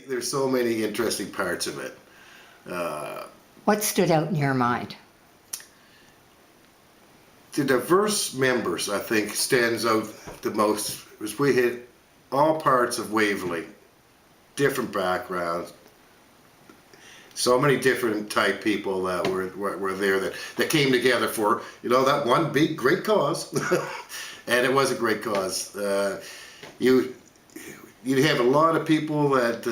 There's so many interesting parts of it. What stood out in your mind? The diverse members, I think, stands out the most, because we hit all parts of Waverley, different backgrounds, so many different type people that were there that came together for, that one big great cause. And it was a great cause. You have a lot of people that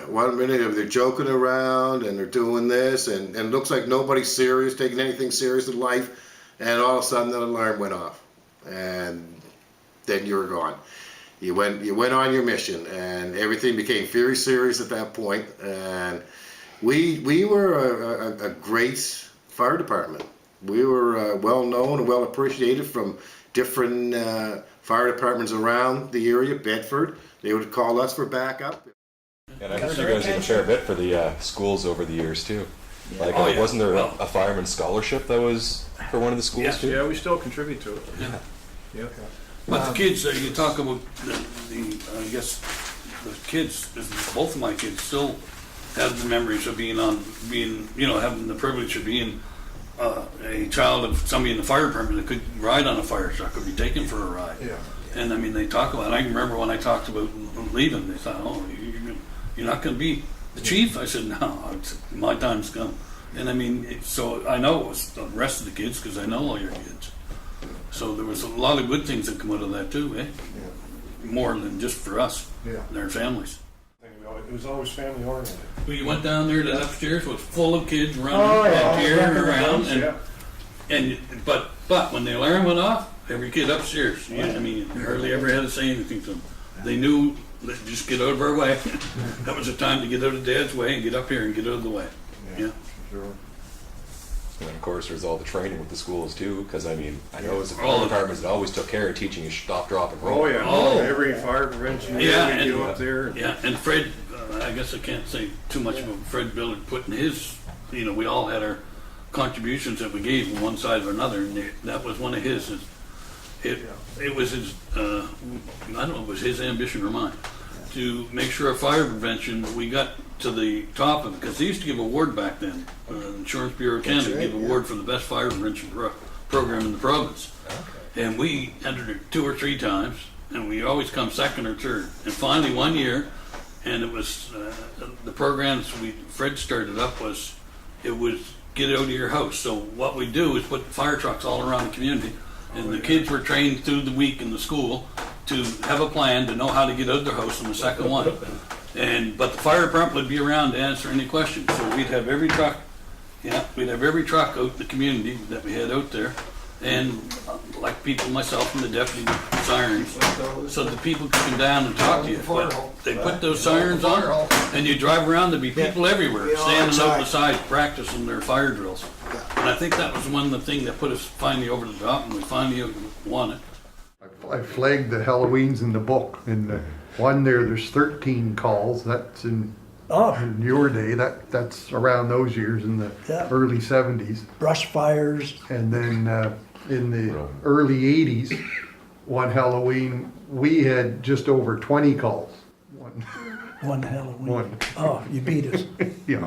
1 minute they're joking around and they're doing this, and it looks like nobody's serious, taking anything serious in life, and all of a sudden that alarm went off, and then you were gone. You went on your mission, and everything became very serious at that point. And we were a great fire department. We were well known and well appreciated from different fire departments around the area. Bedford, they would call us for backup. And I guess you guys did a fair bit for the schools over the years too. Yeah. Like, wasn't there a fireman scholarship that was for one of the schools too? Yeah, we still contribute to it. Yeah. But the kids, you talk about I guess the kids, both of my kids still have the memories of having the privilege of being a child of somebody in the fire department that could ride on a fire truck or be taken for a ride. Yeah. And I mean, they talk about, I remember when I talked about leaving, they thought, oh, you're not going to be the chief? I said, no, my time's come. And I mean, so I know it was the rest of the kids because I know all your kids. So there was a lot of good things that come out of that too, eh? Yeah. More than just for us and our families. It was always family oriented. Well, you went down there to the upstairs, was full of kids running around, but when the alarm went off, every kid upstairs. Yeah, I mean, you hardly ever had to say anything to them. They knew that just get out of our way. That was the time to get out of Dad's way and get up here and get out of the way. Yeah. Sure. And then of course there's all the training with the schools too, because I mean, I know as the fire departments that always took care of teaching you stop, drop, and roll. Oh yeah. Every fire prevention. Yeah, and get up there. Yeah, and Fred, I guess I can't say too much about Fred Billard putting his. We all had our contributions that we gave on one side or another, and that was one of his. It was his. I don't know. It was his ambition or mine to make sure fire prevention. We got to the top of it because they used to give award back then. Insurance Bureau of Canada gave award for the best fire prevention program in the province, and we entered it 2 or 3 times, and we always come second or third. And finally, one year, and it was the programs Fred started up was get out of your house. So what we do is put fire trucks all around the community, and the kids were trained through the week in the school to have a plan to know how to get out of their house on the second one. But the fire department would be around to answer any questions. So we'd have every truck out in the community that we had out there, and like people, myself and the deputy, with sirens, so the people could come down and talk to you. But they put those sirens on, and you drive around, there'd be people everywhere standing out beside practicing their fire drills. And I think that was one of the things that put us finally over the top, and we finally won it. I flagged the Halloweens in the book. In the one there's 13 calls. That's in your day. That's around those years in the early 70s. Brush fires. And then in the early 80s, one Halloween, we had just over 20 calls. One Halloween. One. Oh, you beat us. Yeah.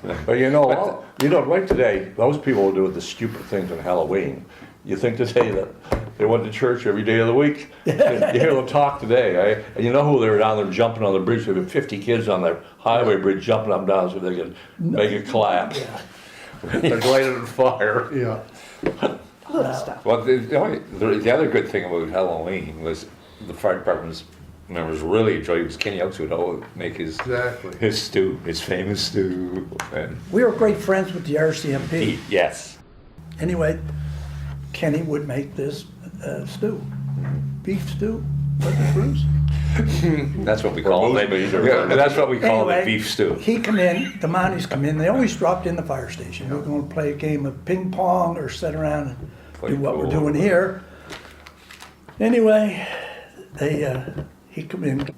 But right today, those people will do the stupid things on Halloween. You think today that they went to church every day of the week? You hear them talk today, eh? And you know who they were down there jumping on the bridge? There were 50 kids on the highway bridge jumping up and down so they could make it collapse. They're lighted on fire. Yeah. Well, the other good thing about Halloween was the fire department's members really enjoyed was Kenny Oaks would always make his stew, his famous stew. And we were great friends with the RCMP. Yes. Anyway, Kenny would make this stew, beef stew. Was it, Bruce? That's what we call it. That's what we call it, beef stew. He come in, the Mounties come in. They always dropped in the fire station. We were going to play a game of ping pong or sit around and do what we're doing here. Anyway, he come in. He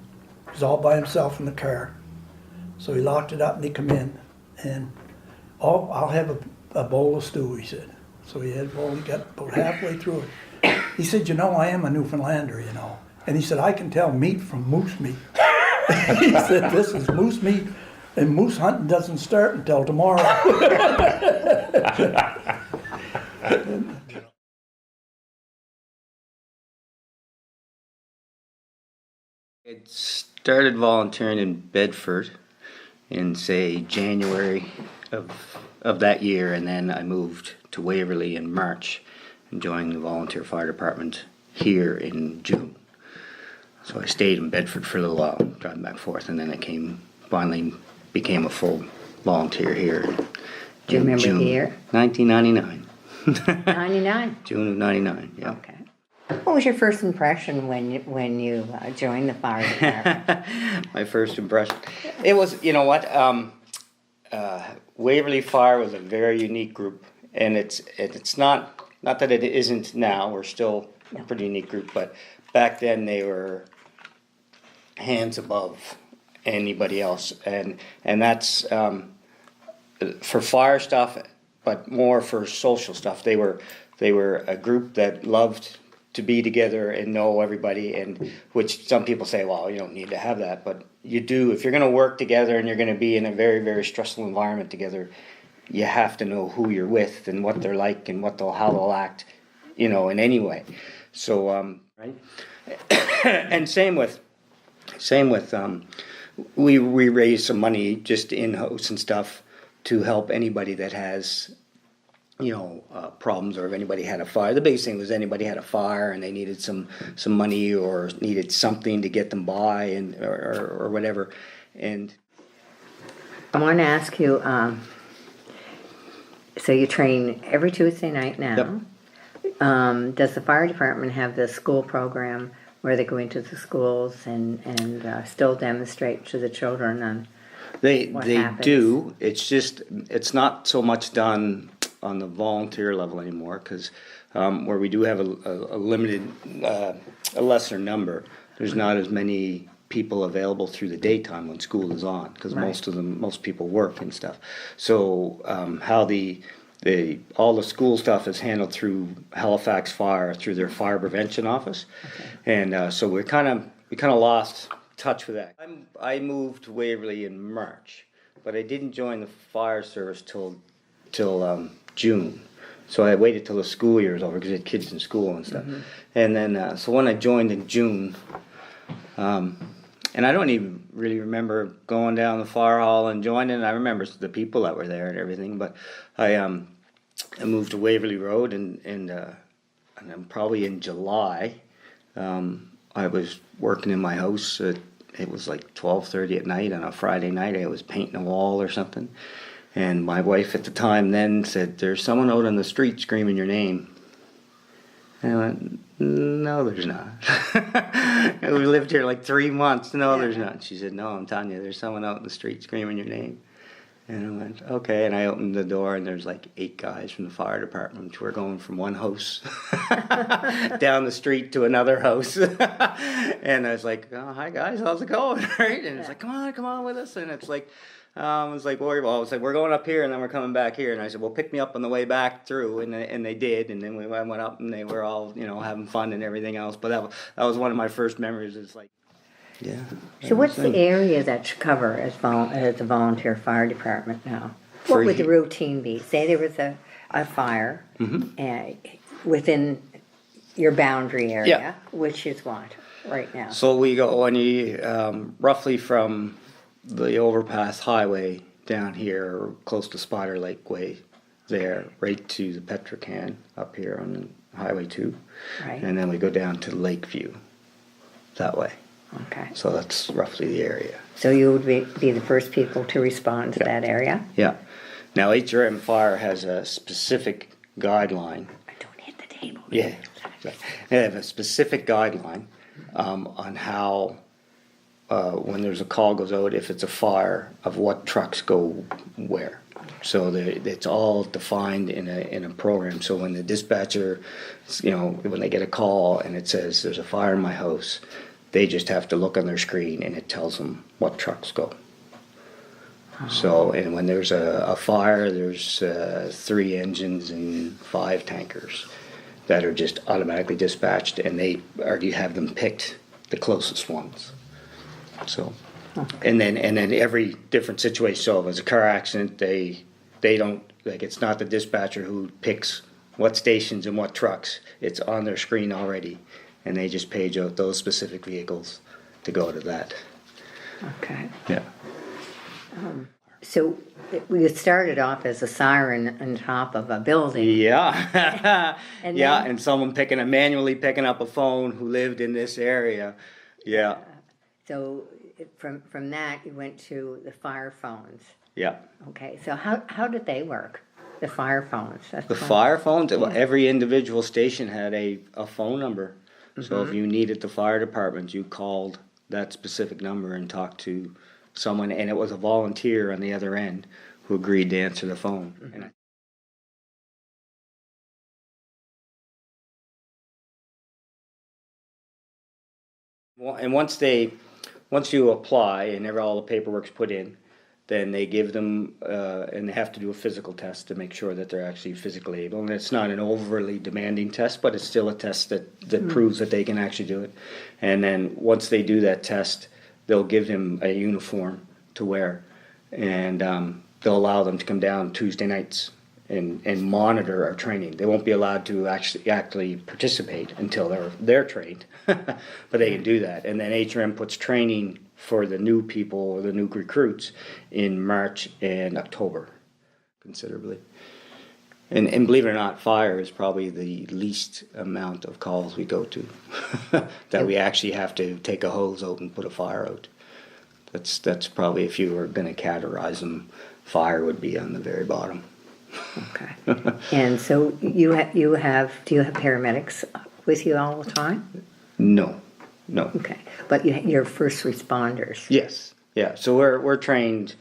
was all by himself in the car, so he locked it up and he come in, and I'll have a bowl of stew, he said. So he had a bowl. He got about halfway through it. He said, I am a Newfoundlander, And he said, I can tell meat from moose meat. He said, this is moose meat, and moose hunting doesn't start until tomorrow. I started volunteering in Bedford in, say, January of that year, and then I moved to Waverley in March and joined the Volunteer Fire Department here in June. So I stayed in Bedford for a little while, driving back and forth, and then I finally became a full volunteer here. Do you remember June the year? 1999. 99. June of 99, yeah. Okay. What was your first impression when you joined the fire department? My first impression. It was, you know what, Waverley Fire was a very unique group, and it's not that it isn't now, we're still a pretty unique group, but back then they were hands above anybody else, and that's for fire stuff, but more for social stuff. They were a group that loved to be together and know everybody, and which some people say, well, you don't need to have that, but you do. If you're going to work together and you're going to be in a very, very stressful environment together, you have to know who you're with and what they're like and how they'll act, in any way. So, right. And same with we raised some money just in-house and stuff to help anybody that has problems, or if anybody had a fire. The biggest thing was anybody had a fire and they needed some money or needed something to get them by, and or whatever. And I want to ask you, so you train every Tuesday night now. Yep. Does the fire department have this school program where they go into the schools and still demonstrate to the children on they happens? do. It's not so much done on the volunteer level anymore, because where we do have a limited, a lesser number, there's not as many people available through the daytime when school is on, because Right. most people work and stuff. So how all the school stuff is handled through Halifax Fire, through their fire prevention office, and so we kind of lost touch with that. I moved to Waverley in March, but I didn't join the fire service till June. So I waited till the school year was over, because I had kids in school and stuff. And then, so when I joined in June, and I don't even really remember going down the fire hall and joining. I remember the people that were there and everything, but I moved to Waverley Road, and then probably in July, I was working in my house. It was like 12:30 at night on a Friday night. I was painting a wall or something. And my wife at the time then said, "There's someone out on the street screaming your name." And I went, "No, there's not." And we lived here like 3 months. "No, there's not." She said, "No, I'm telling you, there's someone out in the street screaming your name." And I went, "Okay." And I opened the door, and there's like 8 guys from the fire department, which were going from one house down the street to another house. And I was like, "Oh, hi guys, how's it going?" Right? And it's like, come on with us. And it's like, I was like, "We're going up here, and then we're coming back here." And I said, "Well, pick me up on the way back through." And they did. And then I went up, and they were all, having fun and everything else. But that was one of my first memories. It's like, yeah. So what's the area that you cover as the volunteer fire department now? For What would the you- routine be? Say there was a fire within your boundary area, Yeah. which is what right now? So we go roughly from the overpass highway down here, close to Spider Lake Way, there, right to the Petrocan up here on Highway 2. Right. And then we go down to Lakeview that way. Okay. So that's roughly the area. So you would be the first people to respond to that area? Yeah. Now, HRM Fire has a specific guideline. I don't hit the table. Yeah. They have a specific guideline on how, when there's a call goes out, if it's a fire, of what trucks go where. So it's all defined in a program. So when the dispatcher, when they get a call and it says there's a fire in my house, they just have to look on their screen and it tells them what trucks go. So, and when there's a fire, there's 3 engines and 5 tankers that are just automatically dispatched, and they already have them picked, the closest ones. So And then every different situation. So if it's a car accident, they don't, like, it's not the dispatcher who picks what stations and what trucks. It's on their screen already, and they just page out those specific vehicles to go to that. Okay. Yeah. So we started off as a siren on top of a building. Yeah. And yeah, then- and someone manually picking up a phone who lived in this area. Yeah. So from that, you went to the fire phones. Yeah. Okay, so how did they work? The fire phones? The fire phones, well, every individual station had a phone number. So if you needed the fire department, you called that specific number and talked to someone, and it was a volunteer on the other end who agreed to answer the phone. And once you apply and all the paperwork's put in, then they give them, and they have to do a physical test to make sure that they're actually physically able. And it's not an overly demanding test, but it's still a test that proves that they can actually do it. And then once they do that test, they'll give them a uniform to wear, and they'll allow them to come down Tuesday nights and monitor our training. They won't be allowed to actually participate until they're trained, but they can do that. And then HRM puts training for the new people or the new recruits in March and October, considerably. And believe it or not, fire is probably the least amount of calls we go to that we actually have to take a hose out and put a fire out. That's probably, if you were going to categorize them, fire would be on the very bottom. Okay. And so do you have paramedics with you all the time? No. Okay, but you're first responders. Yes. Yeah. So we're trained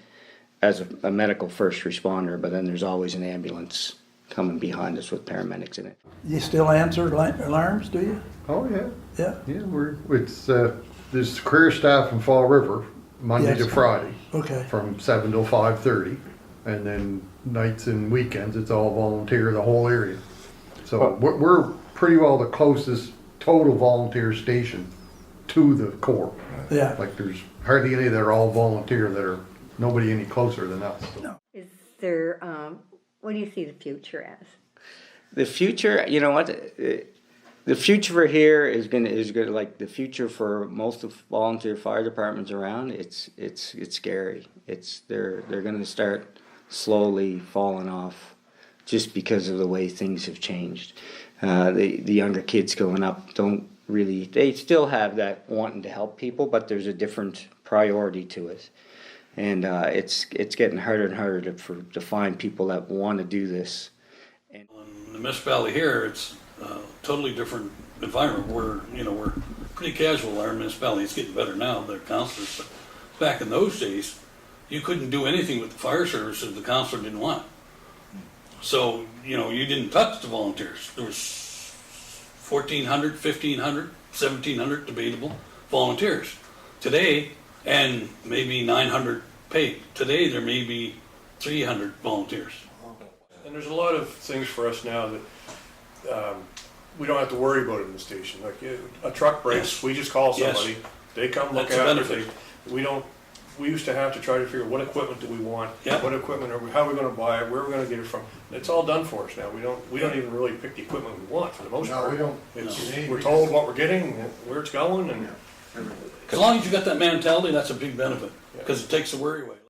as a medical first responder, but then there's always an ambulance coming behind us with paramedics in it. You still answer alarms, do you? Oh, yeah. Yeah. Yeah, there's career staff in Fall River, Monday Yes. to Friday, Okay. from 7 till 5:30. And then nights and weekends, it's all volunteer, the whole area. So we're pretty well the closest total volunteer station to the Corps. Yeah. Like, there's hardly any that are all volunteer that are nobody any closer than us. No. Is there, what do you see the future as? The future, you know what? The future for here is gonna like the future for most of volunteer fire departments around. It's scary. They're gonna start slowly falling off, just because of the way things have changed. The younger kids growing up don't really. They still have that wanting to help people, but there's a different priority to it, and it's getting harder and harder to find people that want to do this. In the Miss Valley here, it's a totally different environment. We're pretty casual. Our Miss Valley, it's getting better now. They're counselors, but back in those days, you couldn't do anything with the fire service if the counselor didn't want it. So, you didn't touch the volunteers. There was 1,400, 1,500, 1,700 debatable volunteers. Today, and maybe 900 paid. Today, there may be 300 volunteers. And there's a lot of things for us now that we don't have to worry about in the station. Like a truck breaks, Yes. we just call Yes. somebody, they come look That's a at it. benefit. We used to have to try to figure what equipment do we want, Yeah. what equipment how are we going to buy it, where are we going to get it from. It's all done for us now. We don't even really pick the equipment we want for the most part. we don't. We're told what we're getting, where it's going, and As long as you got that mentality, that's a big benefit, because it takes the worry away.